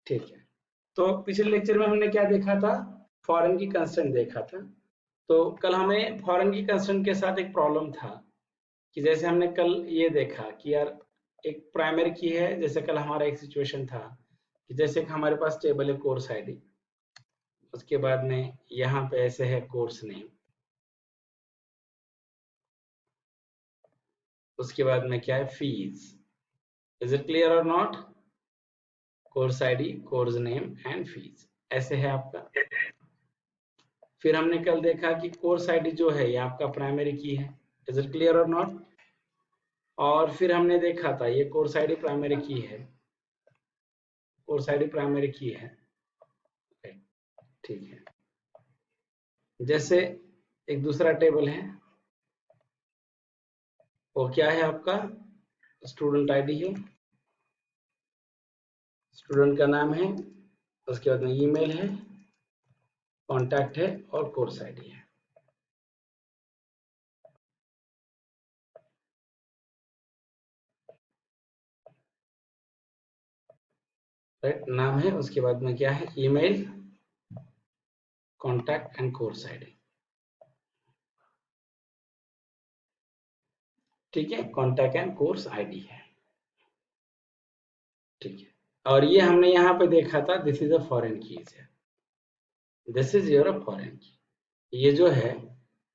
ठीक है, तो पिछले लेक्चर में हमने क्या देखा था, फॉरेन की कंस्ट्रेंट देखा था। तो कल हमें फॉरेन की कंस्ट्रेंट के साथ एक प्रॉब्लम था कि जैसे हमने कल ये देखा कि यार एक प्राइमरी की है, जैसे कल हमारा एक सिचुएशन था कि जैसे कि हमारे पास टेबल है कोर्स आईडी, उसके बाद में यहाँ पे ऐसे है कोर्स नेम, उसके बाद में क्या है फीस। इज इट क्लियर और not? Course ID, course name and fees, ऐसे है आपका। फिर हमने कल देखा कि कोर्स आईडी जो है ये आपका प्राइमरी की है। इज इट क्लियर और नॉट? और फिर हमने देखा था ये कोर्स आईडी प्राइमरी की है, कोर्स आईडी प्राइमरी की है, ठीक है। जैसे एक दूसरा टेबल है, वो क्या है आपका, स्टूडेंट आईडी है, स्टूडेंट का नाम है, उसके बाद में ईमेल है, कॉन्टैक्ट है और कोर्स आईडी है। राइट, नाम है, उसके बाद में क्या है, email, contact and course ID. ठीक है, कॉन्टैक्ट एंड कोर्स आईडी है, ठीक है। और ये हमने यहाँ पे देखा था, this is a foreign keys है, दिस इज योर फॉरेन की, ये जो है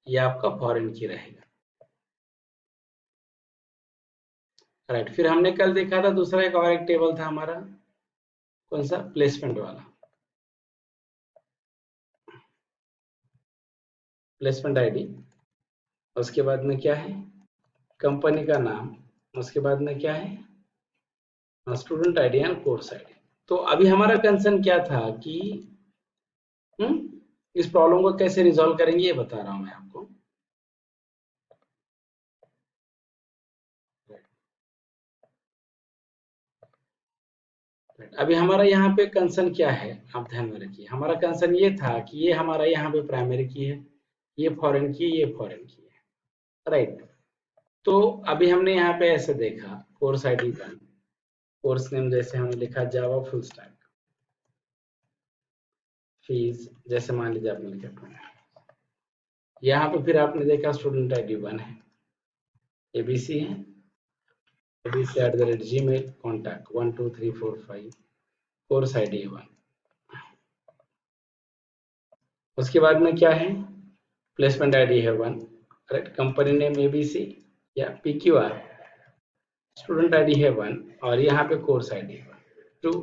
ये आपका फॉरेन की रहेगा। राइट, फिर हमने कल देखा था दूसरा एक और एक टेबल था हमारा, कौन सा, प्लेसमेंट वाला, प्लेसमेंट आईडी, उसके बाद में क्या है, कंपनी का नाम, उसके बाद में क्या है, student ID and course ID. तो अभी हमारा कंसर्न क्या था कि इस प्रॉब्लम को कैसे रिजॉल्व करेंगे ये बता रहा हूं मैं आपको। अभी हमारा यहाँ पे कंसर्न क्या है, आप ध्यान में रखिए। हमारा कंसर्न ये था कि ये हमारा यहाँ पे प्राइमरी की है, ये फॉरेन की, ये फॉरेन की है, राइट। तो अभी हमने यहाँ पे ऐसे देखा, कोर्स आईडी का, कोर्स नेम जैसे हमने लिखा जावा फुल स्टैक, फीस जैसे मान लीजिए आपने लिखा, यहाँ पे फिर आपने देखा स्टूडेंट आईडी 1 है, एबीसी है, abc@gmail, कॉन्टैक्ट 1 2 3 4 5, कोर्स आईडी 1। उसके बाद में क्या है, प्लेसमेंट आईडी है 1, करेक्ट, कंपनी नेम एबीसी या पीक्यूआर, स्टूडेंट आईडी है 1 और यहाँ पे कोर्स आईडी है 2,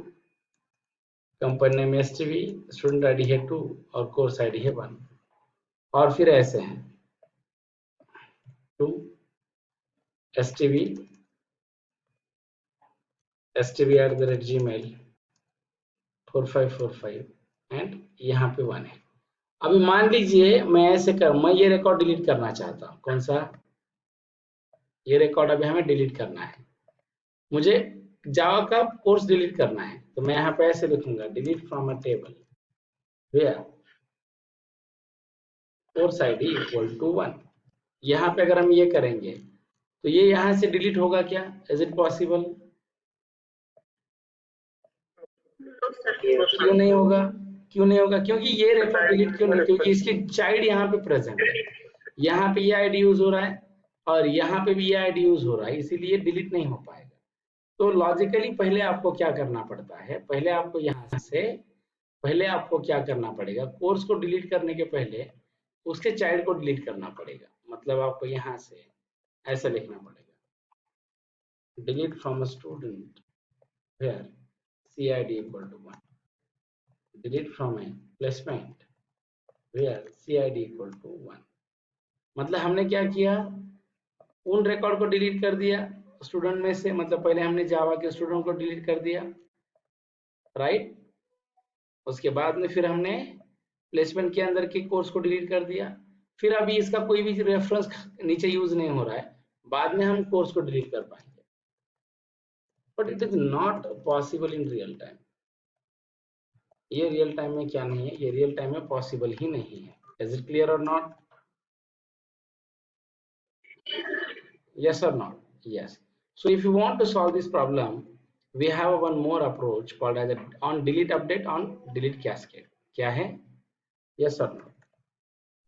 company name STV, student ID है 2 और कोर्स आईडी है 1। और फिर ऐसे हैं 2 एसटीवी stv@gmail 4545 एंड यहाँ पे 1 है। अभी मान लीजिए मैं ऐसे कर, मैं ये रिकॉर्ड डिलीट करना चाहता हूँ, कौन सा, ये रिकॉर्ड अभी हमें डिलीट करना है, मुझे जावा का कोर्स डिलीट करना है। तो मैं यहाँ पे ऐसे लिखूंगा, delete from a table where course ID equal to 1। यहाँ पे अगर हम ये करेंगे तो ये यहाँ से डिलीट होगा क्या, इज इट पॉसिबल? क्यों नहीं होगा, क्यों नहीं होगा, क्योंकि ये रिकॉर्ड डिलीट क्यों नहीं, क्योंकि इसकी चाइल्ड यहाँ पे प्रेजेंट है, यहाँ पे ये आईडी यूज हो रहा है और यहाँ पे भी ये आईडी यूज हो रहा है, इसीलिए डिलीट नहीं हो पाएगा। तो लॉजिकली पहले आपको क्या करना पड़ता है, पहले आपको यहाँ से, पहले आपको क्या करना पड़ेगा, कोर्स को डिलीट करने के पहले उसके चाइल्ड को डिलीट करना पड़ेगा। मतलब आपको यहाँ से ऐसा लिखना पड़ेगा, delete from a student where CID equal to 1, delete from a placement where CID equal to 1। मतलब हमने क्या किया, उन रिकॉर्ड को डिलीट कर दिया स्टूडेंट में से, मतलब पहले हमने जावा के स्टूडेंट को डिलीट कर दिया, राइट। उसके बाद में फिर हमने प्लेसमेंट के अंदर के कोर्स को डिलीट कर दिया, फिर अभी इसका कोई भी रेफरेंस नीचे यूज नहीं हो रहा है, बाद में हम कोर्स को डिलीट कर पाएंगे, but it is not possible in real time. ये रियल टाइम में क्या नहीं है, ये रियल टाइम में पॉसिबल ही नहीं है। इज इट क्लियर और not? Yes or not? Yes. So if you want to solve this problem, we have one more approach called as a on delete update on delete cascade. क्या है? Yes or no?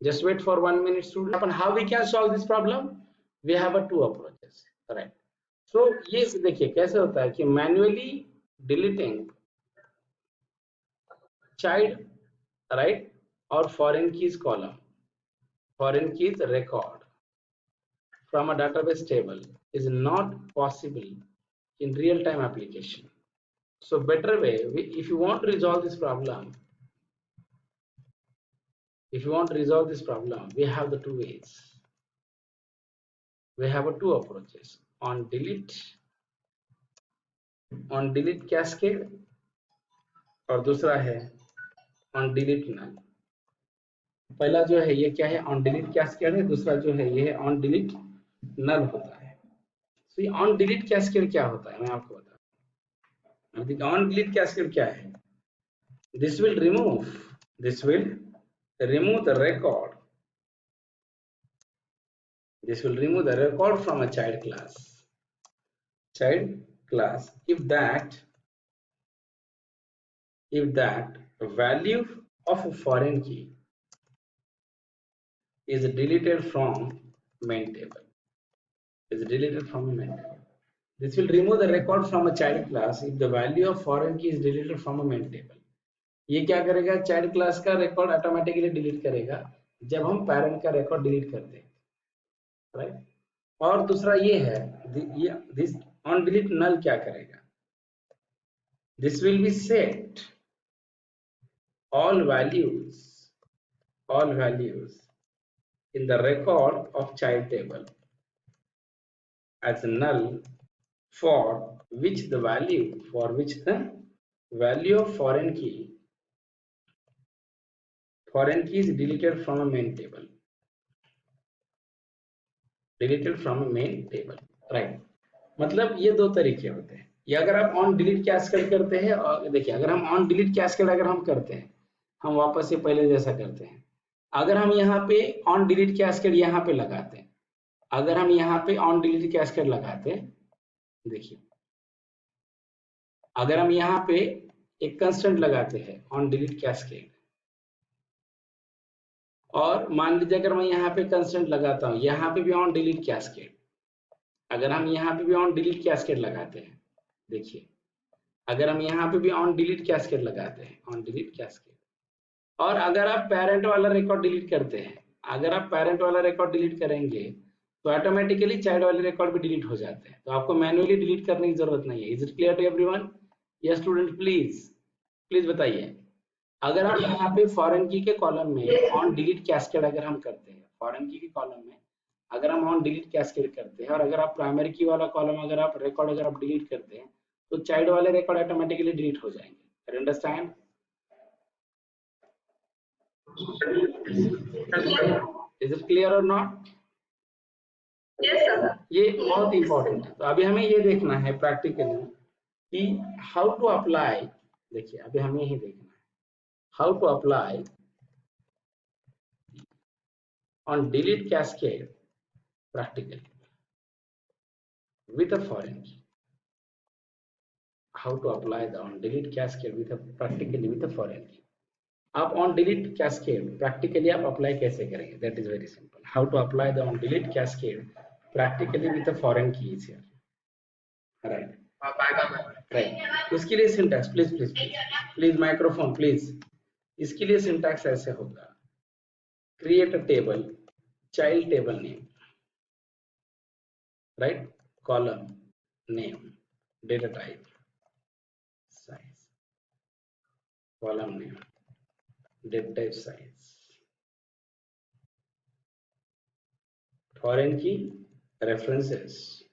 Just wait for 1 minute, student. And how we can solve this problem? We have a two approaches, right? So ये देखिए कैसे होता है कि manually deleting child, right, or foreign keys column, foreign keys record from a database table is not possible in real-time application. So better way, if you want to resolve this problem, we have the two ways. We have two approaches on delete cascade और दूसरा है on delete null. पहला जो है ये क्या है on delete cascade है, दूसरा जो है ये है on delete null होता है. तो ये on delete cascade क्या होता है मैं आपको बताता हूँ. On delete cascade क्या है? This will remove the record. This will remove the record from a child class if that value of a foreign key is deleted from main table. This will remove the record from a child class if the value of foreign key is deleted from a main table. ये क्या करेगा? Child class का record automatically delete करेगा जब हम parent का record delete करते हैं, राइट? और दूसरा ये है दिस ऑन डिलीट नल क्या करेगा? This will be set all values in the record of child table as null for which the value of foreign key is deleted from a main table. Right? मतलब ये दो तरीके होते हैं. ये अगर आप ऑन डिलीट कैस्केड करते हैं, और देखिए अगर हम ऑन डिलीट कैस्केड अगर हम करते हैं, हम वापस से पहले जैसा करते हैं. अगर हम यहाँ पे ऑन डिलीट कैस्केड यहाँ पे लगाते हैं, अगर हम यहाँ पे ऑन डिलीट कैस्केड लगाते हैं, देखिए अगर हम यहाँ पे एक कंस्टेंट लगाते हैं ऑन डिलीट कैस्केड, और मान लीजिए अगर मैं यहाँ पे कंस्टेंट लगाता हूँ, यहाँ पे भी ऑन डिलीट कैस्केड, अगर हम यहाँ पे भी ऑन डिलीट कैस्केड लगाते हैं, देखिए अगर हम यहाँ पे भी ऑन डिलीट कैस्केड लगाते हैं, ऑन डिलीट कैस्केड, और अगर आप पेरेंट वाला रिकॉर्ड डिलीट करते हैं, अगर आप पेरेंट वाला रिकॉर्ड डिलीट करेंगे तो ऑटोमेटिकली चाइल्ड वाले रिकॉर्ड भी डिलीट हो जाते हैं. तो आपको मैन्युअली डिलीट करने की जरूरत नहीं है. Is it clear to everyone? Yes student, please बताइए. अगर आप यहाँ पे फॉरेन की के कॉलम में ऑन डिलीट कैस्केड अगर हम करते हैं, फॉरेन की के कॉलम में अगर हम ऑन डिलीट कैस्केड करते हैं, और अगर आप प्राइमरी की वाला कॉलम अगर आप रिकॉर्ड अगर आप डिलीट करते हैं, तो चाइल्ड वाले रिकॉर्ड ऑटोमेटिकली डिलीट हो जाएंगे. अंडरस्टैंड? इज इट क्लियर और नॉट? Yes, sir. ये बहुत इंपॉर्टेंट है. तो अभी हमें ये देखना है प्रैक्टिकली कि हाउ टू अप्लाई. देखिए अभी हमें यही देखना है how to apply on delete cascade practically with a foreign key. How to apply the on delete cascade practically with a foreign key. आप on delete cascade practically आप apply कैसे करेंगे? That is very simple. How to apply the on delete cascade practically with a foreign key is here. Right. उसके लिए syntax please microphone please. इसके लिए syntax ऐसे होगा. Create a table, child table name, right? Column name, data type, size, column name, data type, size, foreign key, references,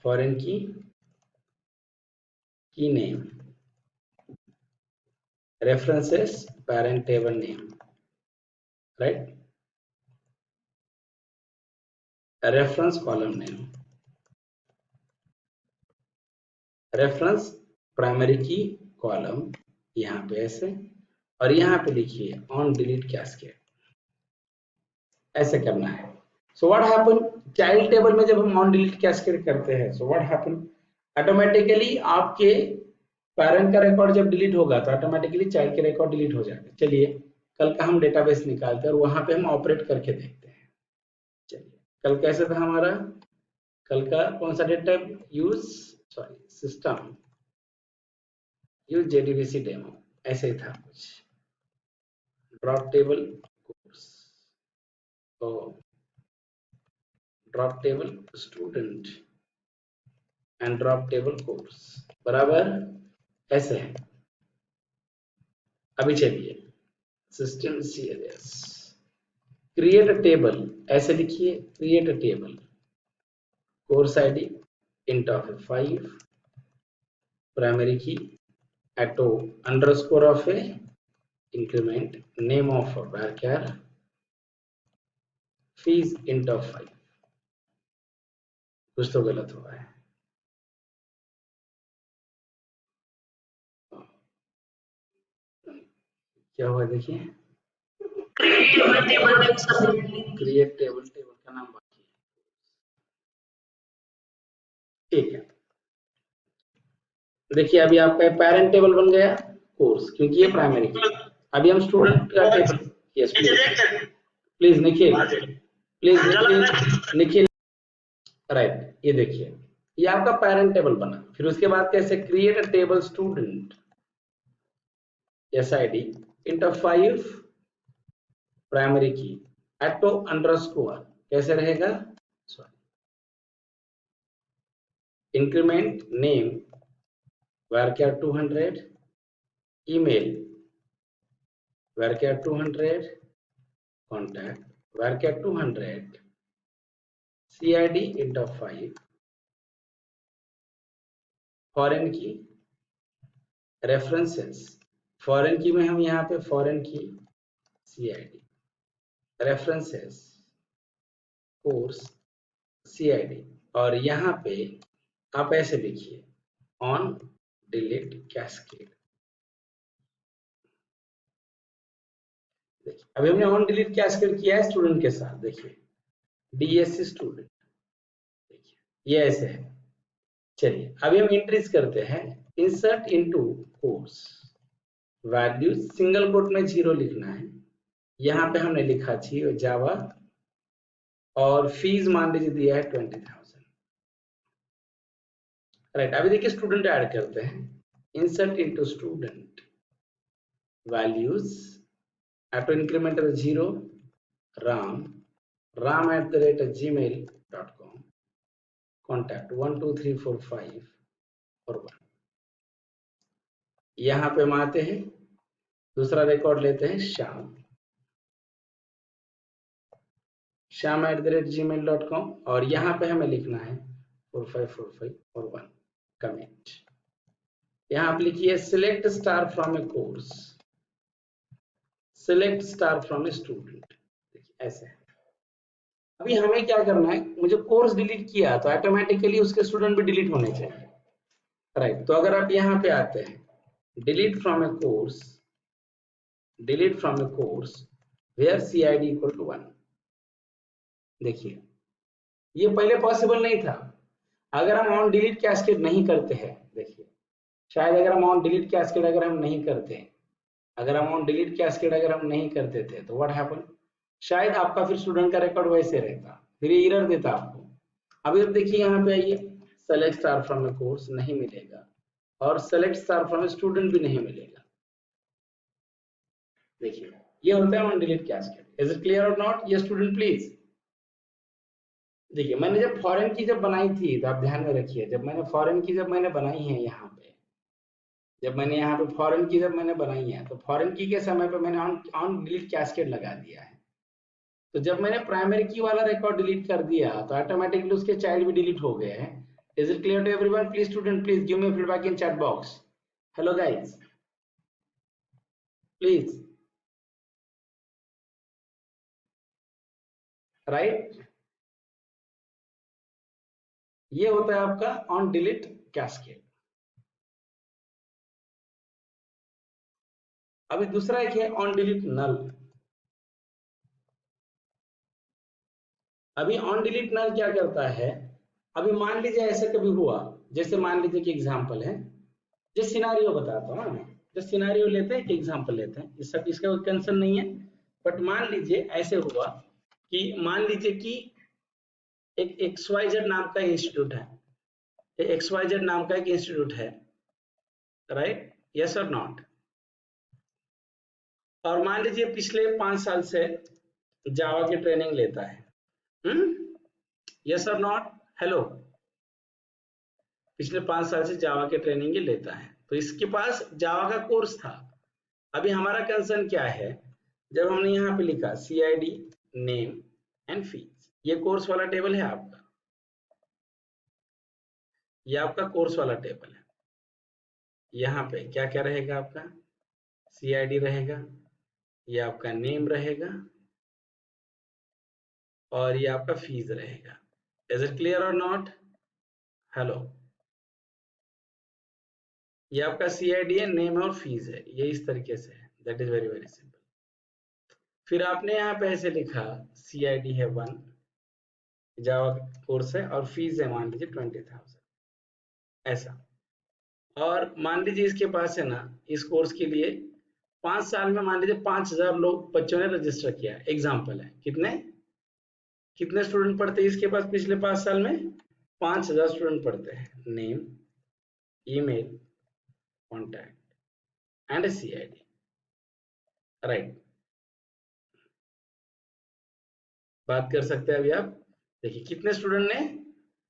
foreign key name, references, parent table name, right? A reference column name, reference primary key column यहाँ पे ऐसे, और यहाँ पे लिखिए on delete cascade. ऐसे करना है. So what happen? Child table में जब हम on delete cascade करते हैं, so what happen? ऑटोमेटिकली आपके पेरेंट का रिकॉर्ड जब डिलीट होगा तो ऑटोमेटिकली चाइल्ड के रिकॉर्ड डिलीट हो जाएगा। चलिए कल का हम डेटाबेस निकालते हैं और वहां पे हम ऑपरेट करके देखते हैं। चलिए कल कैसे था हमारा, कल का कौन सा data use system use JDBC demo, ऐसे ही था कुछ। ड्रॉप टेबल कोर्स, तो drop table student and drop table course बराबर ऐसे है। अभी चलिए system CLS create a table, ऐसे लिखिए create a table course ID int of 5 primary key auto underscore of a increment name of varchar fees int of 5। कुछ तो गलत हुआ है, क्या हुआ देखिए, क्रिएट टेबल, टेबल का नाम बाकी है, ठीक है। देखिए अभी आपका पेरेंट टेबल बन गया कोर्स, क्योंकि ये प्राइमरी की। अभी हम स्टूडेंट का table, yes please Nikhil, please Nikhil Nikhil, right, ये देखिए ये आपका पेरेंट टेबल बना। फिर उसके बाद कैसे create a table student SID int of 5 primary key auto underscore, कैसे रहेगा, increment name varchar 200 email varchar 200 contact varchar 200 CID int of 5 foreign की रेफरेंसेस, फॉरेन की में हम यहाँ पे फॉरेन की CID रेफरेंसेस कोर्स CID, और यहाँ पे आप ऐसे लिखिए ऑन डिलीट कैस्केड। देखिए अभी हमने ऑन डिलीट कैस्केड किया है स्टूडेंट के साथ, देखिए DSC स्टूडेंट, देखिए ये ऐसे है। चलिए अभी हम इंट्रीज करते हैं, insert into course value single quote में 0 लिखना है, यहाँ पे हमने लिखा जावा और फीस मान लीजिए दिया है 20,000, राइट। अभी देखिए स्टूडेंट ऐड करते हैं, insert into student values auto increment 0 ram@gmail.com contact 1 2 3 4 5 और 1। यहाँ पे हम आते हैं, दूसरा रिकॉर्ड लेते हैं श्याम@gmail.com और यहाँ पे हमें लिखना है 4545 और 1 कमेंट। यहाँ आप लिखिए select star from a course, select star from a student, ऐसे। अभी हमें क्या करना है, मुझे कोर्स डिलीट किया तो ऑटोमेटिकली उसके स्टूडेंट भी डिलीट होने चाहिए, राइट। तो अगर आप यहाँ पे आते हैं delete from a course, delete from a course where CID equal to 1, देखिए ये पहले पॉसिबल नहीं था। अगर हम ऑन डिलीट कैस्केड नहीं करते हैं, देखिए शायद अगर हम ऑन डिलीट कैस्केड अगर हम नहीं करते, अगर हम ऑन डिलीट कैस्केड अगर हम नहीं करते थे तो व्हाट हैपन, शायद आपका फिर स्टूडेंट का रिकॉर्ड वैसे रहता, फिर ये एरर देता आपको। अभी अब देखिए यहाँ पे आइए, select star from a course नहीं मिलेगा और select star from a student भी नहीं मिलेगा। देखिए ये होता है on delete cascade. Is it clear और नॉट? ये स्टूडेंट प्लीज देखिए, मैंने जब फॉरेन की जब बनाई थी तो आप ध्यान में रखिए, जब मैंने फॉरेन की जब मैंने बनाई है यहाँ पे, जब मैंने यहाँ पे फॉरेन की जब मैंने बनाई है तो फॉरेन की के समय पे मैंने ऑन डिलीट कैस्केड लगा दिया है। तो जब मैंने प्राइमरी की वाला रिकॉर्ड डिलीट कर दिया तो ऑटोमेटिकली उसके चाइल्ड भी डिलीट हो गए हैं। Is it clear to everyone? Please student please give me feedback in chat box. Hello guys please, right. ये होता है आपका ऑन डिलीट कैस्केड। अभी दूसरा एक है ऑन डिलीट नल। अभी ऑन डिलीट नल क्या करता है, अभी मान लीजिए ऐसा कभी हुआ जैसे मान लीजिए कि एग्जाम्पल है, जिस सिनारियो बताता हूँ मैं, जो सिनारियो लेते हैं, एक एग्जाम्पल लेते हैं, इस सब इसका कोई कंसर्न नहीं है, बट मान लीजिए ऐसे हुआ कि मान लीजिए कि एक XYZ नाम का इंस्टीट्यूट है, XYZ नाम का एक इंस्टीट्यूट है, राइट, यस और नॉट, और मान लीजिए पिछले 5 साल से जावा की ट्रेनिंग लेता है, यस और नॉट, हेलो, पिछले 5 साल से जावा की ट्रेनिंग ये लेता है, तो इसके पास जावा का कोर्स था। अभी हमारा कंसर्न क्या है, जब हमने यहाँ पे लिखा CID नेम एंड फीस, ये कोर्स वाला टेबल है आपका, ये आपका कोर्स वाला टेबल है, यहाँ पे क्या क्या रहेगा आपका, CID रहेगा, ये आपका नेम रहेगा, और ये आपका फीस रहेगा। इज इट क्लियर और नॉट, हेलो, ये आपका CID है, नेम और फीस है, ये इस तरीके से है, that is very very simple. फिर आपने यहाँ पे ऐसे लिखा CID है 1, जावा कोर्स है, और फीस है मान लीजिए 20,000, ऐसा। और मान लीजिए इसके पास है ना, इस कोर्स के लिए 5 साल में मान लीजिए 5,000 लोग बच्चों ने रजिस्टर किया, एग्जाम्पल है, कितने कितने स्टूडेंट पढ़ते हैं इसके पास पिछले 5 साल में, 5,000 स्टूडेंट पढ़ते हैं, name, email, contact and CID, right. बात कर सकते हैं अभी आप, देखिए कितने स्टूडेंट ने,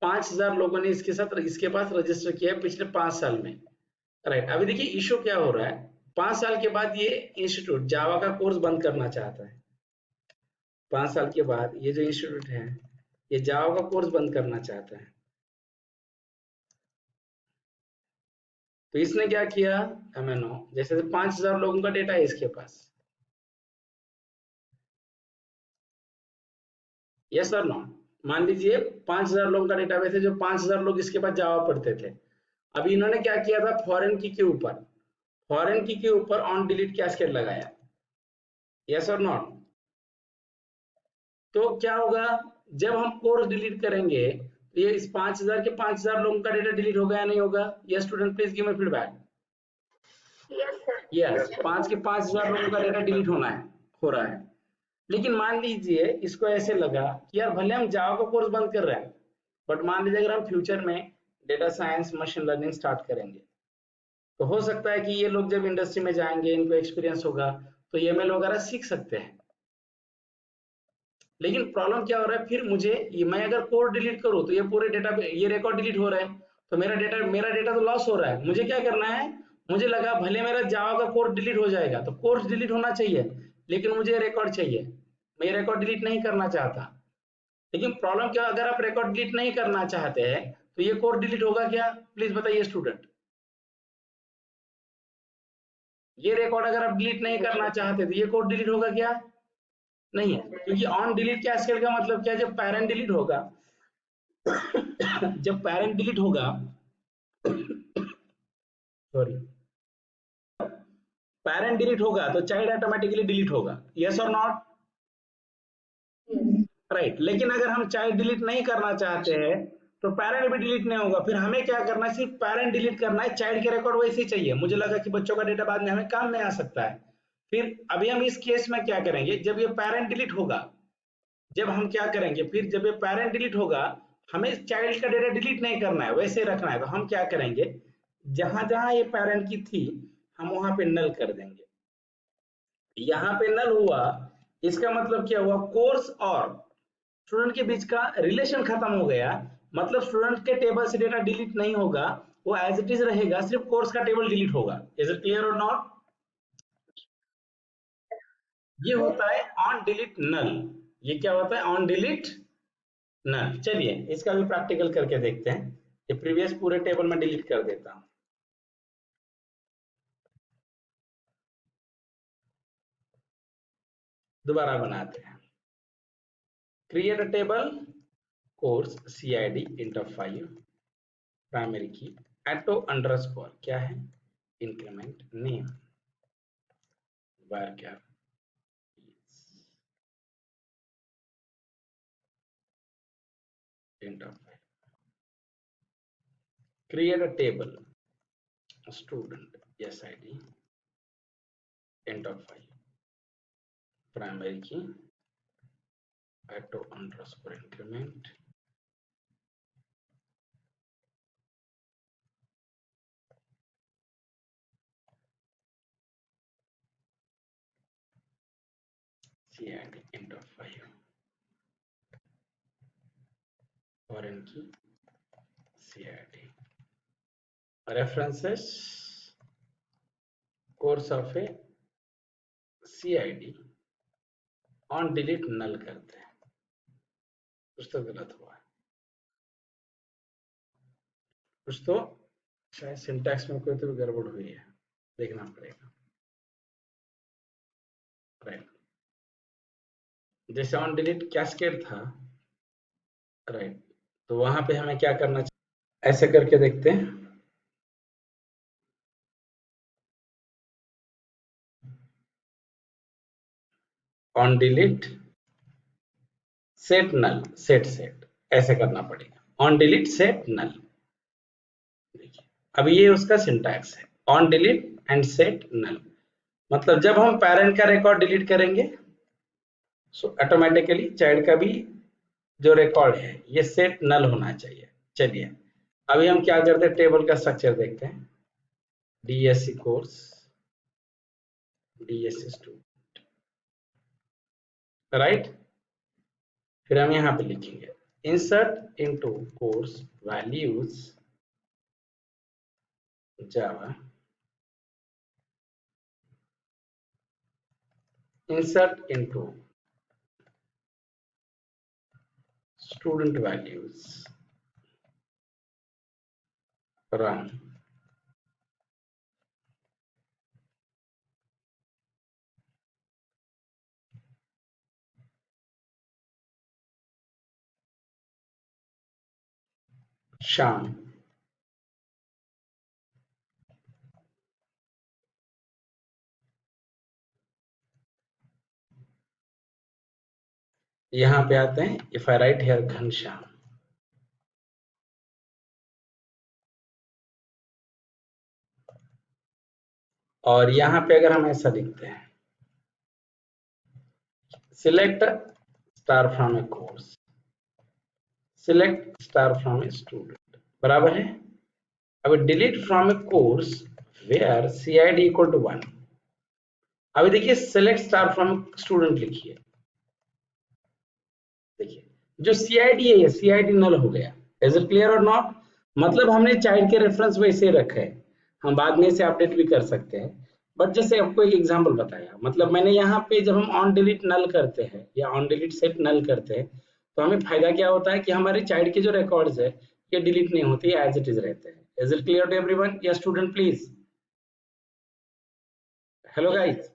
5,000 लोगों ने इसके पास रजिस्टर किया है पिछले 5 साल में, राइट। अभी देखिए इशू क्या हो रहा है, 5 साल के बाद ये इंस्टीट्यूट जावा का कोर्स बंद करना चाहता है, 5 साल के बाद ये जो इंस्टीट्यूट है ये जावा का कोर्स बंद करना चाहता है, तो इसने क्या किया, MNO, जैसे 5,000 लोगों का डेटा है इसके पास, यस और नो, मान लीजिए 5,000 लोगों का डेटाबेस है, जो 5,000 लोग इसके पास जावा पढ़ते थे। अभी इन्होंने क्या किया था, फॉरेन की के ऊपर, फॉरेन की के ऊपर ऑन डिलीट कैस्केड लगाया, यस और नॉट। तो क्या होगा, जब हम कोर्स डिलीट करेंगे तो ये इस 5,000 के 5,000 लोगों का डेटा डिलीट होगा या नहीं होगा, yes student please give me feedback, Yes, sir. Yes, 5 के 5,000 लोगों का डेटा डिलीट होना है, हो रहा है। लेकिन मान लीजिए इसको ऐसे लगा कि यार भले हम जावा का कोर्स बंद कर रहे हैं, बट मान लीजिए अगर हम फ्यूचर में data science machine learning start करेंगे, तो हो सकता है कि ये लोग जब इंडस्ट्री में जाएंगे, इनको एक्सपीरियंस होगा, तो ML वगैरह सीख सकते हैं। लेकिन प्रॉब्लम क्या हो रहा है, फिर मुझे मैं अगर कोड डिलीट करूं तो ये पूरे डेटा पे ये रिकॉर्ड डिलीट हो रहा है, तो मेरा डेटा तो लॉस हो रहा है। मुझे क्या करना है, मुझे लगा भले मेरा जावा का कोड डिलीट हो जाएगा, तो कोर्स डिलीट होना चाहिए, लेकिन मुझे रिकॉर्ड चाहिए, मैं रिकॉर्ड डिलीट नहीं करना चाहता। लेकिन प्रॉब्लम क्या, अगर आप रिकॉर्ड डिलीट नहीं करना चाहते हैं तो ये कोड डिलीट होगा क्या, प्लीज बताइए स्टूडेंट। ये रिकॉर्ड अगर आप डिलीट नहीं करना चाहते तो ये कोड डिलीट होगा क्या, नहीं है, क्योंकि ऑन डिलीट कैस्केड का मतलब क्या है, जब पैरेंट डिलीट होगा जब पैरेंट डिलीट होगा, सॉरी, पैरेंट डिलीट होगा तो चाइल्ड ऑटोमेटिकली डिलीट होगा, यस और नॉट, Yes. राइट। लेकिन अगर हम चाइल्ड डिलीट नहीं करना चाहते हैं तो पैरेंट भी डिलीट नहीं होगा, फिर हमें क्या करना है, सिर्फ पैरेंट डिलीट करना है, चाइल्ड के रिकॉर्ड वैसे ही चाहिए। मुझे लगा कि बच्चों का डेटा बाद में हमें काम में आ सकता है। फिर अभी हम इस केस में क्या करेंगे, जब ये पैरेंट डिलीट होगा, जब हम क्या करेंगे, फिर जब ये पैरेंट डिलीट होगा, हमें चाइल्ड का डेटा डिलीट नहीं करना है, वैसे रखना है, तो हम क्या करेंगे, जहां जहां ये पैरेंट की थी हम वहां पे नल कर देंगे। यहाँ पे नल हुआ, इसका मतलब क्या हुआ, कोर्स और स्टूडेंट के बीच का रिलेशन खत्म हो गया, मतलब स्टूडेंट के टेबल से डेटा डिलीट नहीं होगा, वो एज इट इज रहेगा, सिर्फ कोर्स का टेबल डिलीट होगा। इज इट क्लियर और नॉट, ये होता है ऑन डिलीट नल, ये क्या होता है, ऑन डिलीट नल। चलिए इसका भी प्रैक्टिकल करके देखते हैं, ये प्रीवियस पूरे टेबल में डिलीट कर देता हूं, दोबारा बनाते हैं, create a table, course CID inter 5, primary key, auto underscore क्या है, इंक्रीमेंट नेम, बार क्या, inter 5, create a table student SID end of file primary key auto underscore increment CID end of file foreign key CID references course of a CID on delete null करते हैं कुछ तो गलत हुआ है कुछ तो शायद सिंटैक्स में कोई तो गड़बड़ हुई है देखना पड़ेगा राइट जैसे ऑन डिलीट कैस्केड था राइट तो वहां पे हमें क्या करना चाहिए ऐसे करके देखते हैं on delete set null set ऐसे करना पड़ेगा ऑन डिलीट सेट नल देखिए अब ये उसका सिंटैक्स है on delete and set null मतलब जब हम पेरेंट का रिकॉर्ड डिलीट करेंगे सो ऑटोमेटिकली चाइल्ड का भी जो रिकॉर्ड है ये सेट नल होना चाहिए चलिए अभी हम क्या करते हैं टेबल का स्ट्रक्चर देखते हैं DSC course DSC student right फिर हम यहाँ पे लिखेंगे इंसर्ट इनटू कोर्स वैल्यूज जावा insert into student values run Sham यहाँ पे आते हैं if I write here Ghanshyam और यहाँ पे अगर हम ऐसा लिखते हैं select star from a course select star from a student बराबर है अब delete from a course where CID equal to 1 अभी देखिए select star from student लिखिए देखिए जो CID है ये CID नल हो गया इज इट क्लियर और नॉट मतलब हमने चाइल्ड के रेफरेंस वैसे रखे हैं हम बाद में इसे अपडेट भी कर सकते हैं बट जैसे आपको एक एग्जांपल बताया मतलब मैंने यहाँ पे जब हम ऑन डिलीट नल करते हैं या ऑन डिलीट सेट नल करते हैं तो हमें फायदा क्या होता है कि हमारे चाइल्ड के जो रिकॉर्ड्स है ये डिलीट नहीं होते एज इट इज रहते हैं is it clear to everyone या स्टूडेंट प्लीज हेलो गाइस